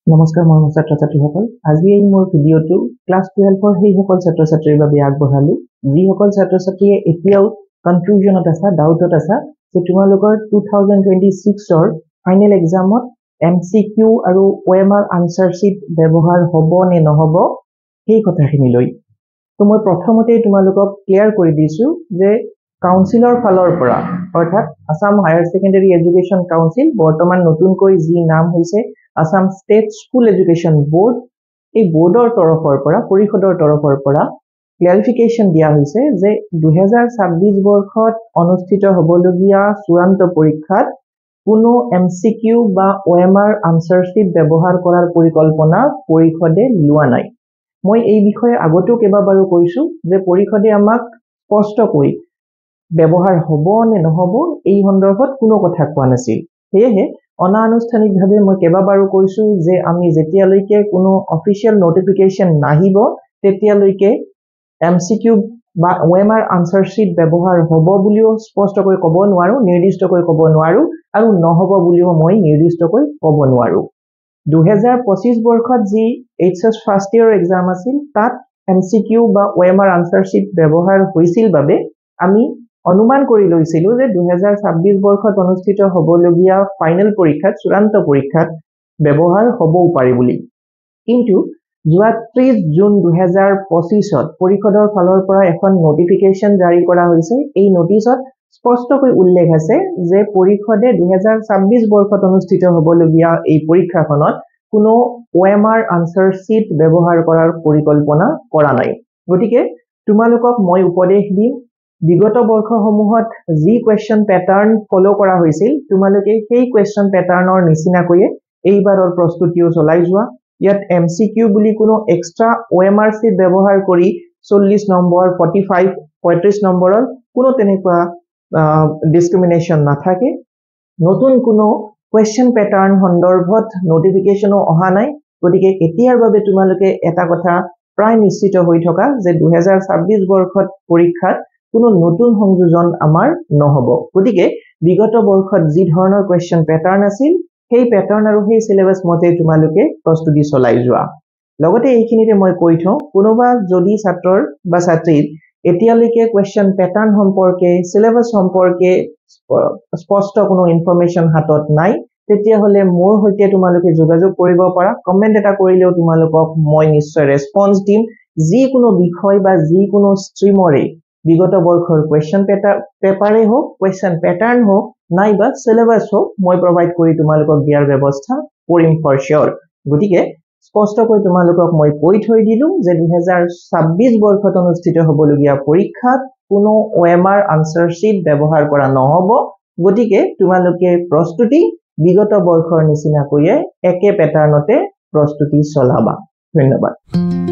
নমস্কাৰ মই ছাত্ৰ ছাত্ৰীসকল আজি এই মোৰ ভিডিঅটো ক্লাছ 12 ৰ সেইসকল ছাত্ৰ ছাত্ৰীৰ বাবে আগবঢ়ালো যিসকল ছাত্ৰ ছাত্ৰীয়ে এতিয়াও কনফিউজনত আছে ডাউটত আছে যে তোমালোকৰ 2026 ৰ ফাইনেল এক্সামত এমসিকিউ আৰু ওএমআৰ আনসাৰ শীট ব্যৱহাৰ হ'ব নে নহব সেই কথাখিনি লৈ তো মই প্ৰথমতে তোমালোকক ক্লিয়াৰ কৰি দিছো যে কাউন্সিলৰ ফালৰ পৰা অৰ্থাৎ Assam higher secondary education council বৰ্তমান নতুনকৈ যি নাম হৈছে Assam state school education board এই বোৰ্ডৰ তৰফৰ পৰা পৰিষদৰ তৰফৰ পৰা ক্লাৰিফিকেশন দিয়া হৈছে যে 2026 বৰ্ষত অনুষ্ঠিত হ'বলগীয়া চূড়ান্ত পৰীক্ষাত কোনো এমসিকিউ বা ওএমআৰ আনসাৰ শীট ব্যৱহাৰ কৰাৰ পৰিকল্পনা পৰিষদে লোৱা নাই মই এই বিষয়ে আগতেও কেইবাবাৰো কৈছো যে পৰিষদে আমাক স্পষ্টকৈ ব্যৱহাৰ হ'ব নে নহব এই সন্দৰ্ভত কোনো কথা কোৱা নাছিল সেয়েহে অনানুষ্ঠানিকভাৱে মই কেইবাবাৰো কৈছো যে আমি যেতিয়ালৈকে কোনো অফিচিয়েল নোটিফিকেশন নাহিব তেতিয়ালৈকে এমসিকিউ বা ওএমআৰ আনসাৰ শীট ব্যৱহাৰ হ'ব বুলিও স্পষ্টকৈ ক'ব নোৱাৰো নিৰ্দিষ্টকৈ ক'ব নোৱাৰো আৰু নহব বুলিও মই নিৰ্দিষ্টকৈ ক'ব নোৱাৰো 2025 বৰ্ষত যি এইচএস ফাৰ্ষ্ট ইয়াৰ এক্সাম আছিল তাত এমসিকিউ বা ওএমআৰ আনসাৰ শীট ব্যৱহাৰ হৈছিল বাবে আমি অনুমান কৰি লৈছিলো যে 2026 বৰ্ষত অনুষ্ঠিত হ'বলগীয়া ফাইনেল পৰীক্ষাত চূড়ান্ত পৰীক্ষাত ব্যৱহাৰ হ'বও পাৰে বুলি কিন্তু যোৱা 30 জুন 2025 ত পৰিষদৰ ফালৰ পৰা এখন নোটিফিকেশন জাৰি কৰা হৈছে এই নোটিছত স্পষ্টকৈ উল্লেখ আছে যে পৰিষদে 2026 বৰ্ষত অনুষ্ঠিত হ'বলগীয়া এই পৰীক্ষাখনত কোনো ওএমআৰ আনসাৰ শীট ব্যৱহাৰ কৰাৰ পৰিকল্পনা কৰা নাই গতিকে তোমালোকক মই উপদেশ দিম বিগত বৰ্ষসমূহত যি কোৱেশ্চন প্যাটাৰ্ন ফলো কৰা হৈছিল তোমালোকে সেই কোৱেশ্চন প্যাটাৰ্নৰ নিচিনাকৈ এইবাৰৰ প্ৰস্তুতিও চলাই যোৱা ইয়াত এমসিকিউ বুলি কোনো এক্সট্ৰা ওএমআৰ শীট ব্যৱহাৰ কৰি 40 নম্বৰ 45 35 নম্বৰৰ কোনো তেনেকুৱা ডিসক্ৰিমিনেশন নাথাকে নতুন কোনো কোৱেশ্চন প্যাটাৰ্ন সন্দৰ্ভত নোটিফিকেশনো অহা নাই গতিকে এতিয়াৰ বাবে তোমালোকে এটা কথা প্ৰায় নিশ্চিত হৈ থকা যে 2026 বৰ্ষত পৰীক্ষাত কোনো নতুন সংযোজন আমাৰ নহব গতিকে বিগত বৰ্ষত যি ধৰণৰ কোৱেশ্চন প্যাটাৰ্ন আছিল সেই প্যাটাৰ্ন আৰু সেই সিলেবাস মতে তোমালোকে প্ৰস্তুতি চলাই যোৱা লগতে এইখিনিতে মই কৈ থওঁ কোনোবা যদি ছাত্ৰৰ বা ছাত্ৰীৰ এতিয়ালৈকে কোৱেশ্চন প্যাটাৰ্ন সম্পৰ্কে সিলেবাস সম্পৰ্কে স্পষ্ট কোনো ইনফৰমেশন হাতত নাই তেতিয়া হলে মোৰ হৈতে তোমালোকে যোগাযোগ কৰিব পাৰা কমেন্ট এটা কৰিলেও তোমালোকক মই নিশ্চয় ৰেসপন্স দিম যি কোনো বিষয় বা যি কোনো ষ্ট্ৰীমৰে বিগত বৰ্ষৰ কোৱেশ্চন পেপাৰে হোক কোৱেশ্চন প্যাটাৰ্ন হোক নাইবা সিলেবাস হোক মই প্ৰভাইড কৰি তোমালোকক দিয়াৰ ব্যৱস্থা কৰিম ফৰ শিওৰ গতিকে স্পষ্টকৈ তোমালোকক মই কৈ থৈ দিলো যে 2026 বৰ্ষত অনুষ্ঠিত হ'বলগীয়া পৰীক্ষাত কোনো ওএমআৰ আনসাৰ শীট ব্যৱহাৰ কৰা নহব গতিকে তোমালোকে প্ৰস্তুতি বিগত বৰ্ষৰ নিচিনাকৈ একে প্যাটাৰ্নতে প্ৰস্তুতি চলাবা ধন্যবাদ